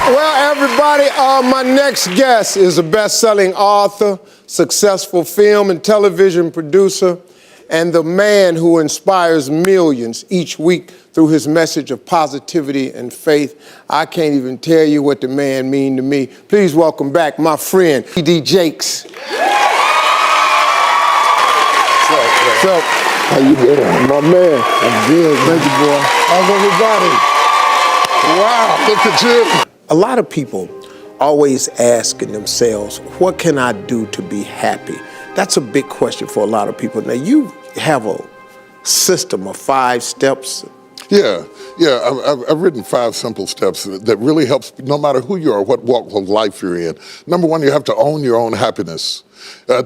Well, everybody, my next guest is a best-selling author, successful film and television producer, and the man who inspires millions each week through his message of positivity and faith. I can't even tell you what the man means to me. Please welcome back my friend, D. Jakes. What's up? How you doing? My man. I'm good. Thank you, boy. How's everybody? Wow, look at you. A lot of people always asking themselves, what can I do to be happy? That's a big question for a lot of people. Now, you have a system of 5 steps. Yeah. I've written 5 simple steps that really helps no matter who you are, what walk of life you're in. Number 1, you have to own your own happiness.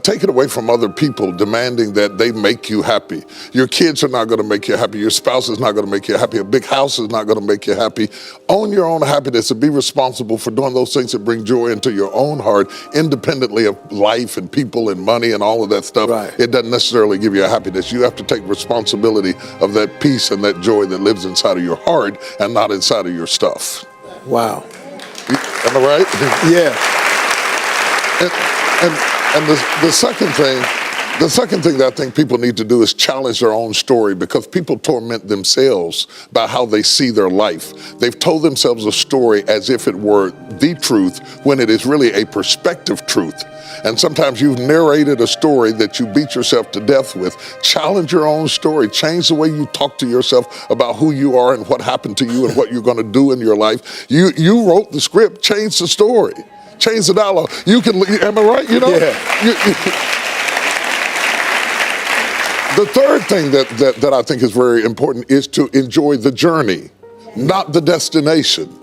Take it away from other people demanding that they make you happy. Your kids are not going to make you happy. Your spouse is not going to make you happy. A big house is not going to make you happy. Own your own happiness and be responsible for doing those things that bring joy into your own heart, independently of life and people and money and all of that stuff. Right. It doesn't necessarily give you a happiness. You have to take responsibility of that peace and that joy that lives inside of your heart and not inside of your stuff. Wow. Am I right? Yeah. And the second thing that I think people need to do is challenge their own story, because people torment themselves by how they see their life. They've told themselves a story as if it were the truth when it is really a perspective truth. And sometimes you've narrated a story that you beat yourself to death with. Challenge your own story. Change the way you talk to yourself about who you are and what happened to you and what you're going to do in your life. You wrote the script. Change the story. Change the dialogue. You can, am I right? You know? Yeah. The third thing that I think is very important is to enjoy the journey, not the destination.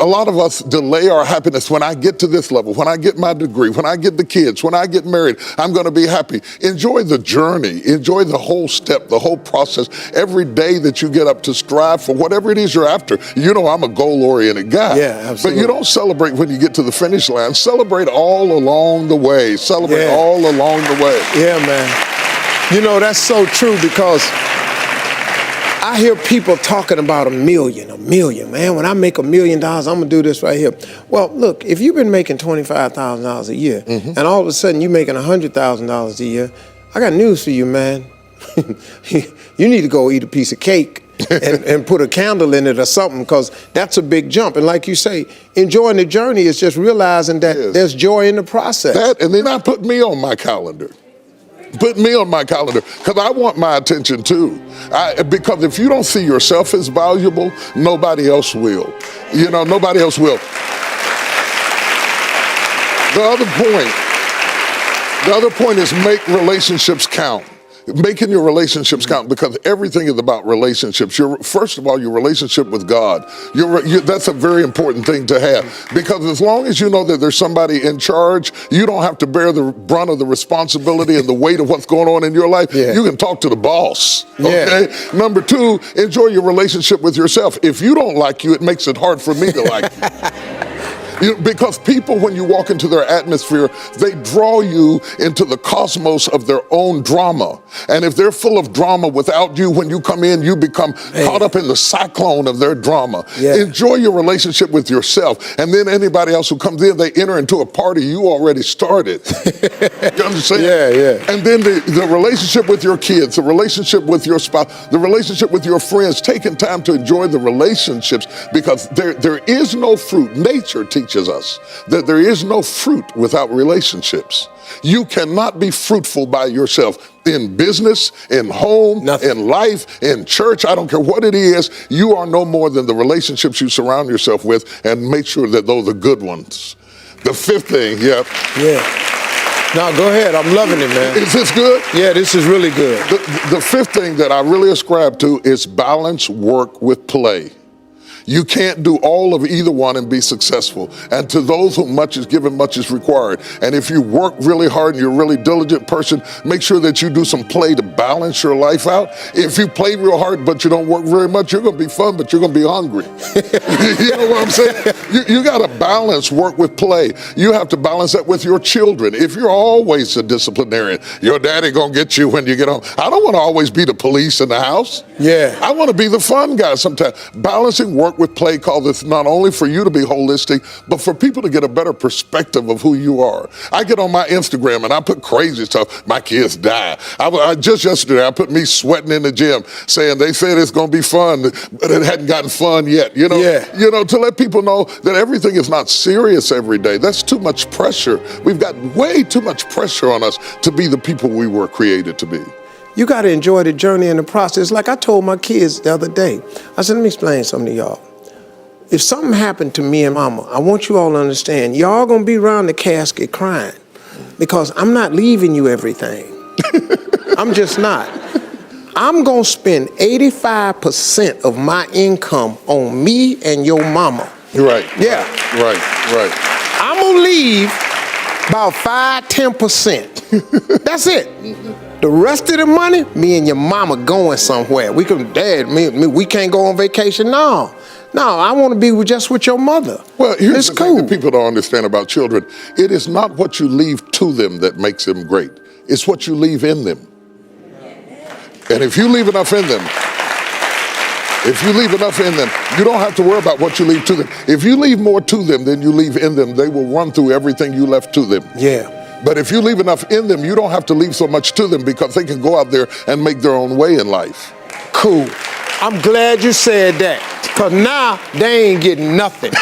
A lot of us delay our happiness. When I get to this level, when I get my degree, when I get the kids, when I get married, I'm going to be happy. Enjoy the journey. Enjoy the whole step, the whole process. Every day that you get up to strive for whatever it is you're after. You know, I'm a goal-oriented guy. Yeah, absolutely. But you don't celebrate when you get to the finish line. Celebrate all along the way. Celebrate all along the way. Yeah, man. You know, that's so true, because I hear people talking about a million, man. When I make $1 million, I'm going to do this right here. Well, look, if you've been making $25,000 a year, and all of a sudden you're making $100,000 a year, I got news for you, man. You need to go eat a piece of cake and put a candle in it or something, because that's a big jump. And like you say, enjoying the journey is just realizing that there's joy in the process. That, and then I put me on my calendar. Put me on my calendar, because I want my attention too. Because if you don't see yourself as valuable, nobody else will. You know, nobody else will. The other point is make relationships count. Making your relationships count, because everything is about relationships. First of all, your relationship with God. That's a very important thing to have, because as long as you know that there's somebody in charge, you don't have to bear the brunt of the responsibility and the weight of what's going on in your life. You can talk to the boss. Okay. Number 2, enjoy your relationship with yourself. If you don't like you, it makes it hard for me to like you. Because people, when you walk into their atmosphere, they draw you into the cosmos of their own drama. And if they're full of drama without you, when you come in, you become caught up in the cyclone of their drama. Enjoy your relationship with yourself. And then anybody else who comes in, they enter into a party you already started. You understand? And then the relationship with your kids, the relationship with your spouse, the relationship with your friends, taking time to enjoy the relationships, because there is no fruit. Nature teaches us that there is no fruit without relationships. You cannot be fruitful by yourself in business, in home, in life, in church. I don't care what it is. You are no more than the relationships you surround yourself with, and make sure that those are good ones. The 5th thing, No, go ahead. I'm loving it, man. Is this good? Yeah, this is really good. The 5th thing that I really ascribe to is balance work with play. You can't do all of either one and be successful. And to those whom much is given, much is required. And if you work really hard and you're a really diligent person, make sure that you do some play to balance your life out. If you play real hard but you don't work very much, you're going to be fun, but you're going to be hungry. You know what I'm saying? You got to balance work with play. You have to balance that with your children. If you're always a disciplinarian, your daddy going to get you when you get home. I don't want to always be the police in the house. Yeah. I want to be the fun guy sometimes. Balancing work work with Play called this not only for you to be holistic, but for people to get a better perspective of who you are. I get on my Instagram and I put crazy stuff. My kids die. Just yesterday, I put me sweating in the gym saying they said it's going to be fun, but it hadn't gotten fun yet. You know, to let people know that everything is not serious every day. That's too much pressure. We've got way too much pressure on us to be the people we were created to be. You got to enjoy the journey and the process. Like I told my kids the other day, I said, let me explain something to y'all. If something happened to me and mama, I want you all to understand, y'all going to be around the casket crying because I'm not leaving you everything. I'm just not. I'm going to spend 85% of my income on me and your mama. Right. Yeah. Right. I'm going to leave about 5-10%. That's it. The rest of the money, me and your mama going somewhere. We can, Dad, we can't go on vacation. No, I want to be just with your mother. Well, here's the thing that people don't understand about children. It is not what you leave to them that makes them great. It's what you leave in them. And if you leave enough in them, you don't have to worry about what you leave to them. If you leave more to them than you leave in them, they will run through everything you left to them. Yeah. But if you leave enough in them, you don't have to leave so much to them because they can go out there and make their own way in life. Cool. I'm glad you said that, because now they ain't getting nothing.